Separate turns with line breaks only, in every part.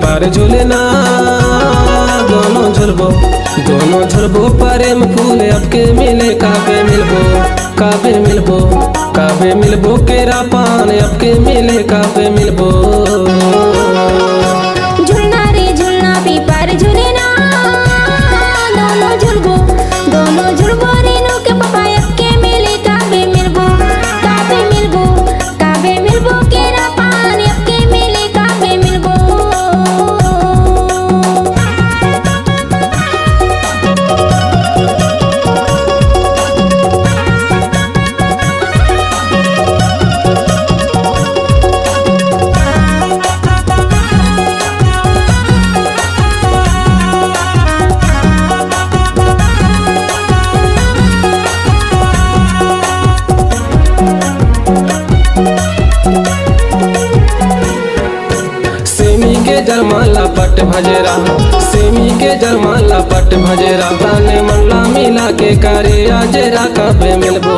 पार झूलना दोनों झुलबो प्रेम फूल आपके मिले काबे मिलबो केरा पान आपके मिले काबे मिलबो।
झुलना रे झुलना पी पार झूलना दोनों झुलबो रेनू के पापा आपके मिले काबे मिलबो केरा पान आपके मिले काबे मिलबो।
जरमाला पट भजेरा सेमी के जरमाला पट भजेरा ताने मल्ला मिला के करे आजेरा काबे मिलबो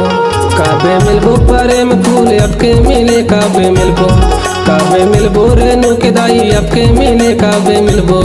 प्रेम फूल आपके मिले काबे मिलबो रेनू के दाई आपके मिले काबे मिलबो।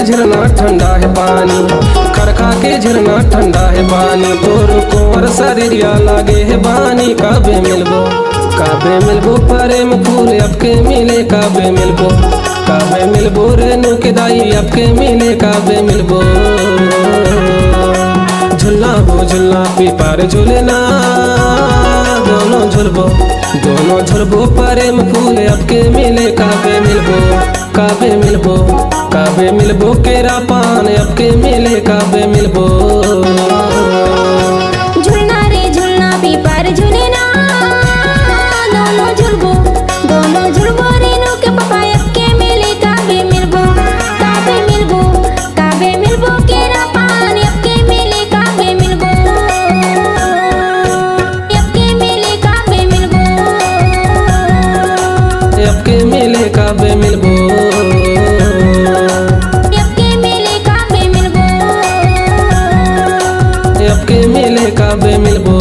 झरना ठंडा है पानी खरखा के झरना ठंडा है पानी तोर कोवर शरीरिया लागे है बानी काबे मिलबो प्रेम फूल आपके मिले काबे मिलबो रेनू के दाई आपके मिले काबे मिलबो। झुलना पी पार झूलना दोनों झुलबो प्रेम फूल आपके मिले काबे मिलबो केरा पान आपके मिले काबे मिलबो।
झुलना रे झुलना पी पार झूलना दोनों झुलबो रेनू के पापा आपके मिले काबे मिलबो केरा पान आपके मिले काबे मिलबो। आपके मिले काबे मिलबो
आपके मिले काबे मिलबो। आपके मिले काबे मिलबो।